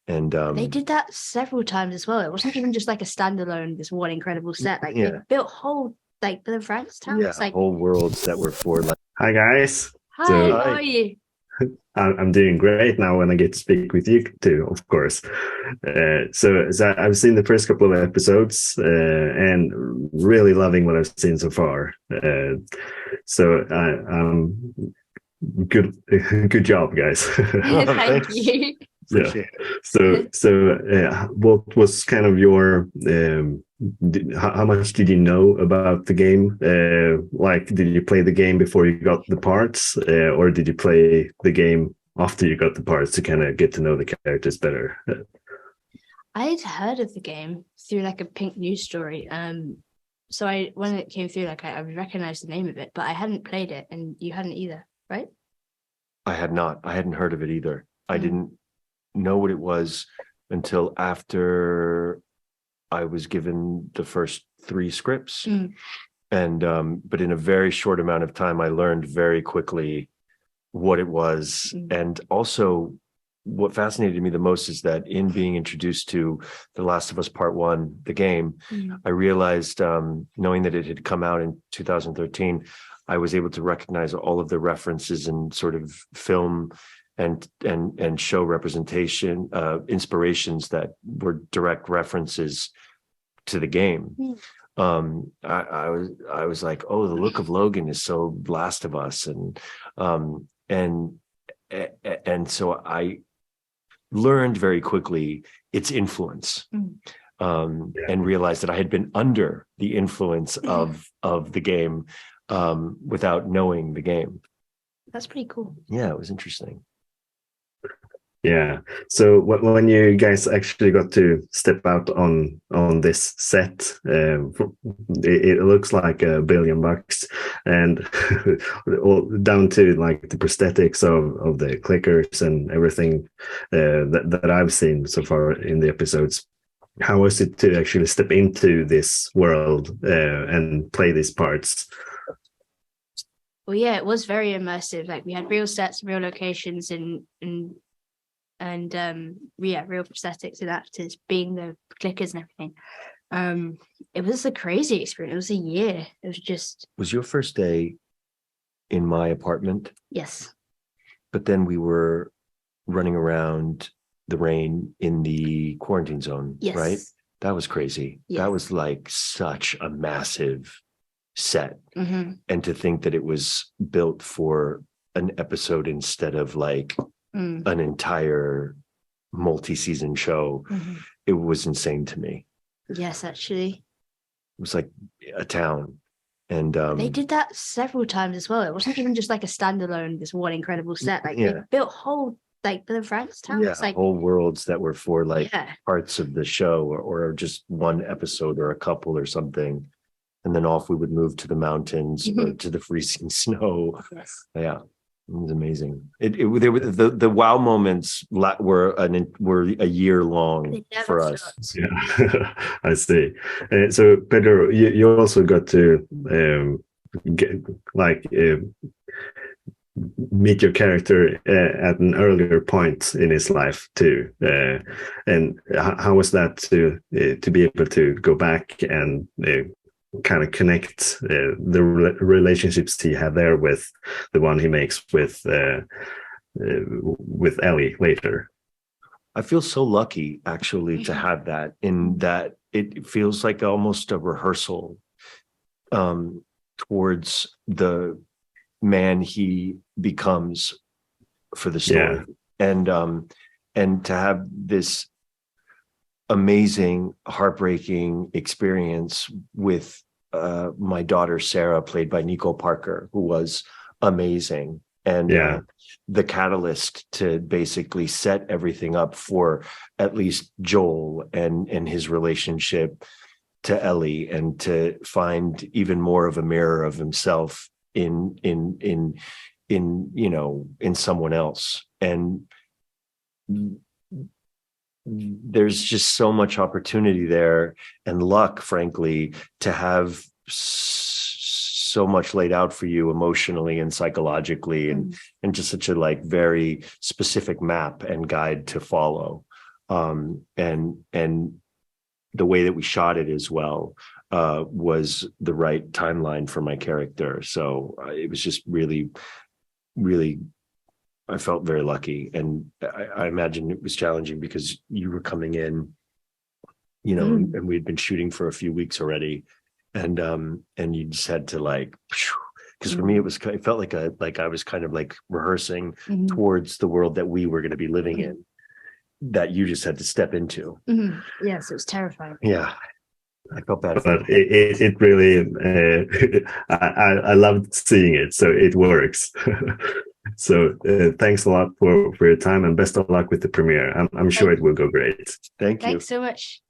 And They did that several times as well. It wasn't even just like a standalone, this one incredible set. Like yeah, they built whole like the France town. yeah, It's like, whole worlds that were for like. Hi guys. hi, So how Hi. are you? I'm doing great now when I get to speak with you too, of course. So I've seen the first couple of episodes and really loving what I've seen so far. So good, good job, guys. Thank Thanks. you. Appreciate it. So what was kind of your how much did you know about the game? Like, did you play the game before you got the parts, or did you play the game after you got the parts to kind of get to know the characters better? I'd heard of the game through like a Pink news story. So when it came through, like I recognized the name of it, but I hadn't played it, and you hadn't either, right? I had not. I hadn't heard of it either. I didn't know what it was until after I was given the first 3 scripts. And but in a very short amount of time, I learned very quickly what it was. And also what fascinated me the most is that in being introduced to The Last of Us Part 1, the game, I realized, knowing that it had come out in 2013, I was able to recognize all of the references and sort of film and show representation, inspirations that were direct references to the game. I was like, oh, the look of Logan is so Last of Us, and so I learned very quickly its influence, and realized that I had been under the influence of the game without knowing the game. That's pretty cool. Yeah, it was interesting. Yeah. So when you guys actually got to step out on this set, it looks like $1 billion, and down to like the prosthetics of the clickers and everything that I've seen so far in the episodes. How was it to actually step into this world and play these parts? Well, yeah, it was very immersive. Like we had real sets, real locations, and real prosthetics and actors being the clickers and everything. It was a crazy experience. It was a year. It was just. Was your first day in my apartment? Yes. But then we were running around the rain in the quarantine zone, Yes. right? That was crazy. Yes. That was like such a massive set. And to think that it was built for an episode instead of like an entire multi-season show, it was insane to me. Yes, actually. It was like a town. And they did that several times as well. It wasn't even just like a standalone, this one incredible set. Like they built whole like the France town. Yeah, it's like whole worlds that were for like parts of the show or just one episode or a couple or something. And then off we would move to the mountains or to the freezing snow. Yes. Yeah, it was amazing. They were the wow moments were a year long for us. Yeah, I see. So Pedro, you also got to meet your character at an earlier point in his life too. And how was that to be able to go back and kind of connect the relationships he had there with the one he makes with Ellie later? I feel so lucky actually to have that, in that it feels like almost a rehearsal towards the man he becomes for the story. And to have this amazing, heartbreaking experience with my daughter Sarah, played by Nico Parker, who was amazing, and the catalyst to basically set everything up for at least Joel and his relationship to Ellie, and to find even more of a mirror of himself in someone else. And there's just so much opportunity there, and luck, frankly, to have so much laid out for you emotionally and psychologically, and just such a like very specific map and guide to follow. and the way that we shot it as well was the right timeline for my character. So it was just really, really, I felt very lucky. And I imagine it was challenging because you were coming in, you know, and we'd been shooting for a few weeks already. And you just had to like, because for me, it felt like I was kind of like rehearsing towards the world that we were going to be living in, that you just had to step into. Yes, it was terrifying. Yeah. I felt bad. But it really, I loved seeing it. So it works. So thanks a lot for your time, and best of luck with the premiere. I'm sure it will go great. Thank you. Thanks so much.